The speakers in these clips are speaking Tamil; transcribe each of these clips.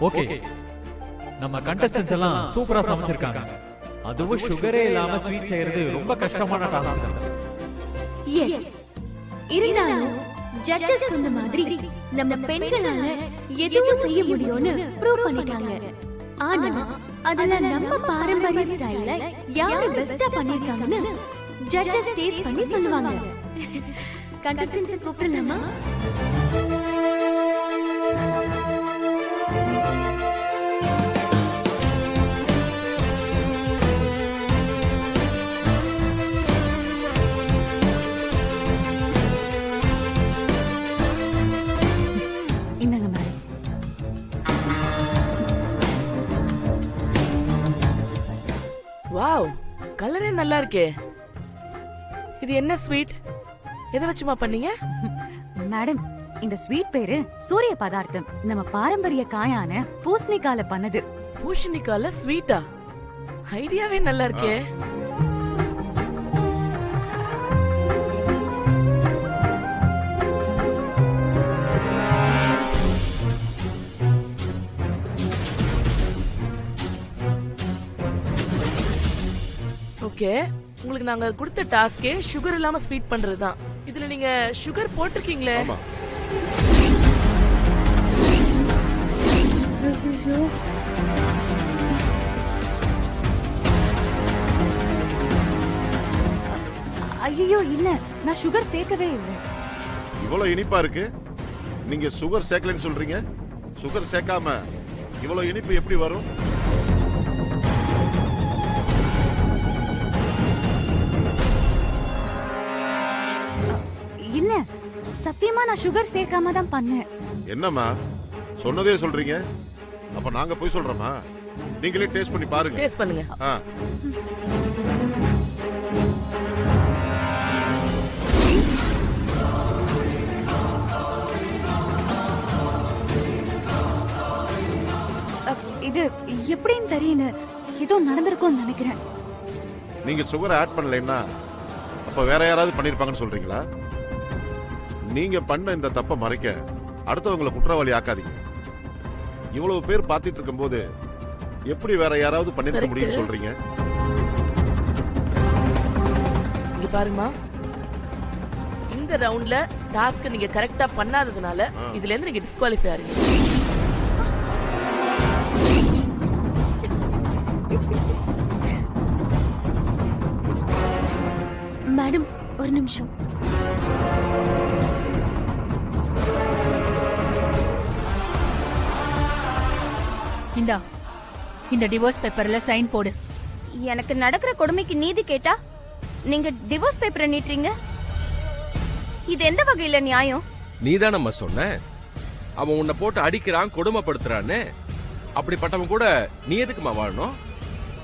ஓகே, நம்ம கண்டஸ்டன்ஸ் எல்லாம் சூப்பரா சமைச்சிருக்காங்க. அதுவும் சுகரே இல்லாம ஸ்வீட் செய்யறது ரொம்ப கஷ்டமான டாஸ்க் தான். எஸ், இருந்தாலும் ஜட்ஜஸ் சொன்ன மாதிரி நம்ம பெண்களால எதுவும் செய்ய முடியும்னு ப்ரூவ் பண்ணிட்டாங்க. ஆனா அதுல நம்ம பாரம்பரிய ஸ்டைல்ல யாரு பெஸ்டா பண்ணிருக்காங்கன்னு ஜட்ஜஸ் டேஸ்ட் பண்ணி சொல்லுவாங்க. கண்டஸ்டன்ஸ் கூப்பிடலாமா? இந்தாங்க மேடம். வாவ், கலரே நல்லா இருக்கே. இது என்ன ஸ்வீட்? எதை வச்சுமா பண்ணீங்க? மேடம், இந்த ஸ்வீட் பேரு சூரிய பதார்த்தம். நம்ம பாரம்பரிய காயான பூசணிக்கால பண்ணது. பூசணிக்கால ஸ்வீட்டா? ஐடியாவே நல்லா இருக்கே. ஓகே, உங்களுக்கு நாங்க கொடுத்த டாஸ்கே சுகர் இல்லாம ஸ்வீட் பண்றதுதான். இதுல நீங்க சுகர் போட்டிருக்கீங்களே. ஐயோ இல்ல, நான் சுகர் சேர்க்கவே இல்லை. இவ்வளவு இனிப்பா இருக்கு, நீங்க சுகர் சேர்க்கலன்னு சொல்றீங்க. சுகர் சேர்க்காம இவ்வளவு இனிப்பு எப்படி வரும்? இல்ல, சத்தியமா நான் சுகர் சேர்க்காம தான் பண்ணேன். என்னம்மா சொன்னதே சொல்றீங்க? அப்ப நாங்க போய் சொல்றோமா? நீங்களே டேஸ்ட் பண்ணி பாருங்க. டேஸ்ட் பண்ணுங்க. இது எப்படின்னு தெரியல, ஏதோ நடந்திருக்கும் நினைக்கிறேன். நீங்க சுகர் ஆட் பண்ணலைன்னா அப்ப வேற யாராவது பண்ணிருப்பாங்கன்னு சொல்றீங்களா? நீங்க பண்ண இந்த தப்ப மறைக்க அடுத்தவங்களை குற்றவாளி ஆக்காதீங்க. இவ்வளவு பேர் பாத்துட்டு இருக்கும் போது எப்படி வேற யாராவது பண்ணிருக்க முடியும்னு சொல்றீங்க? இங்க பாருமா, இந்த ரவுண்ட்ல டாஸ்க் நீங்க கரெக்டா பண்ணாததுனால இதுல இருந்து நீங்க டிஸ்குவாலிஃபை ஆறீங்க. மேடம், ஒரு நிமிஷம். இந்தா, இந்த டிவோர்ஸ் பேப்பர்ல சைன் போடு. எனக்கு நடக்கிற கொடுமைக்கு நீதி கேட்டா நீங்க டிவோர்ஸ் பேப்பரை நீட்டுறீங்க. இது எந்த வகையில நியாயம்? நீதான் நம்ம சொன்ன, அவன் உன்னை போட்டு அடிக்கிறான், கொடுமைப்படுத்துறான்னு. அப்படிப்பட்டவன் கூட நீ எதுக்குமா வாழணும்?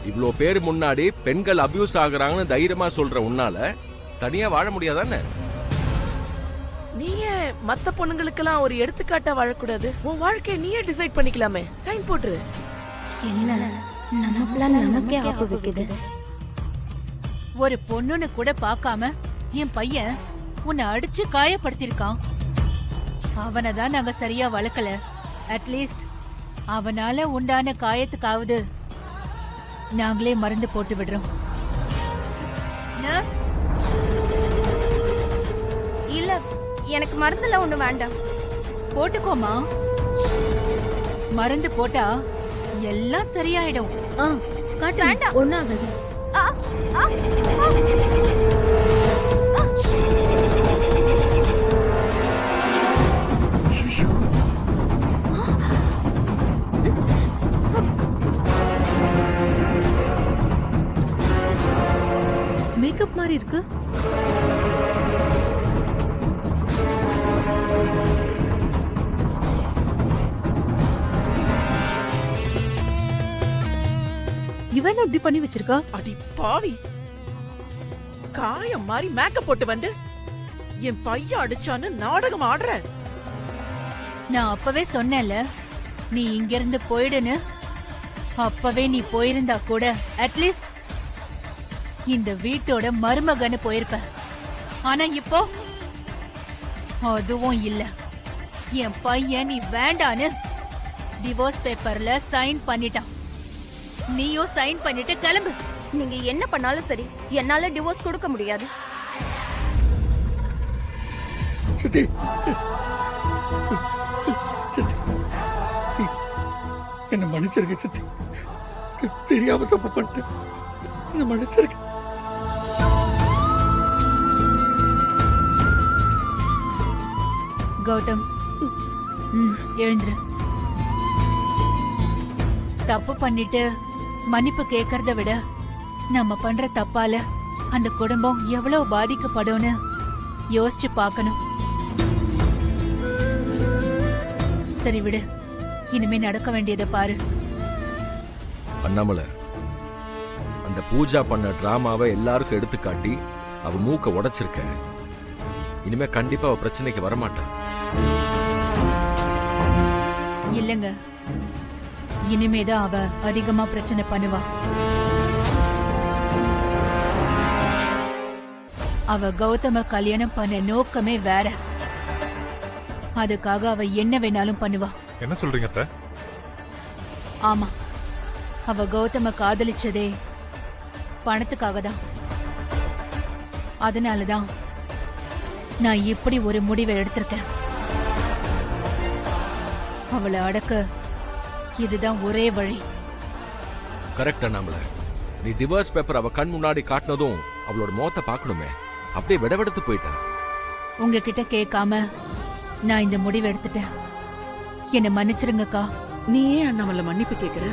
இவ்ளோ பேர் முன்னாடி பெண்கள் அபியூஸ் ஆகுறாங்கன்னு தைரியமா சொல்ற உன்னால தனியா வாழ முடியாதானே? நீங்க மத்த பொண்ணுங்களுக்கெல்லாம் ஒரு எடுத்துக்காட்டா வாழக்கூடாது? உன் வாழ்க்கையை நீயே டிசைட் பண்ணிக்கலாமே. சைன் போட்டுரு. என்ன நம்ம பிளான் நமக்கே ஆப்பு வைக்குது. ஒரு பொண்ணுன்னு கூட பார்க்காம என் பையன் உன்னை அடிச்சு காயப்படுத்திருக்கான். அவனதான் நாங்க சரியா வளர்க்கல. அட்லீஸ்ட் அவனால உண்டான காயத்துக்காவது நாங்களே மருந்து போட்டு விடுறோம். இல்ல, எனக்கு மருந்துல ஒண்ணு வேண்டாம். போட்டுக்கோமா, மருந்து போட்டா எல்லாம் சரியாயிடும். வேண்டாம், ஒண்ணாகுது. மேக்கப் மாதிரி இருக்கு. இவன் இப்படி பண்ணி வச்சிருக்கா? அடி பாவி, காயம் மாதிரி மேக்கப் போட்டு வந்து என் பையன் அடிச்சான்னு நாடகம் ஆடுற. நான் அப்பவே சொன்னேன்ல, நீ இங்க இருந்து போயிடுன்னு. அப்பவே நீ போயிருந்தா கூட அட்லீஸ்ட் இந்த வீட்டோட மருமகன்னு போயிருப்ப. ஆனா இப்போ அதுவும் இல்ல. என் பையன் நீ வேண்டான்னு டிவோர்ஸ் பேப்பர்ல சைன் பண்ணிட்டான். நீயும் சைன் பண்ணிட்டு கிளம்பு. நீங்க என்ன பண்ணாலும் சரி என்னால டிவோர்ஸ் கொடுக்க முடியாது. சித்தி சித்தி என்ன மன்னிச்சிருக்க சித்தி. தெரியாம தப்பு பண்ணிட்டேன். என்ன மன்னிச்சிருக்க. கௌதம், எழுந்துரு. தப்பு பண்ணிட்டு மன்னிப்பு கேக்கறத விட நம்ம பண்ற தப்பால அந்த குடும்பம் எவ்வளவு பாதிக்கப்படும்னு யோசிச்சு பார்க்கணும். சரி விடு, இனிமே நடக்க வேண்டியதை பாரு. அண்ணாமலை, அந்த பூஜா பண்ண டிராமாவை எல்லாருக்கும் எடுத்து காட்டி அவ மூக்க உடைச்சிருக்க. இனிமே கண்டிப்பா அவ பிரச்சனைக்கு வரமாட்டா. இல்லங்க, இனிமேதான் அவ அதிகமா பிரச்சனை பண்ணுவா. அவ கௌதம கல்யாணம் பண்ண நோக்கமே வேற. அதுக்காக அவ என்ன வேணாலும் பண்ணுவா. என்ன சொல்றீங்க அத்தை? ஆமா, அவ கௌதம காதலிச்சதே பணத்துக்காக தான். அதனாலதான் நான் இப்படி ஒரு முடிவை எடுத்திருக்கேன். அவளை அடக்க இதுதான் ஒரே வழி. கரெக்ட் அண்ணாமலை, நீ டிவோர்ஸ் பேப்பர் அவ கண் முன்னாடி காட்டினதும் அவளோட முகத்தை பார்க்கணுமே. அப்படியே விடவெடுத்து போயிட்டா. உங்ககிட்ட கேட்காம நான் இந்த முடிவை எடுத்துட்டேன். என்ன மன்னிச்சிருங்கக்கா. நீ ஏன் அண்ணாமலை மன்னிப்பு கேக்குற?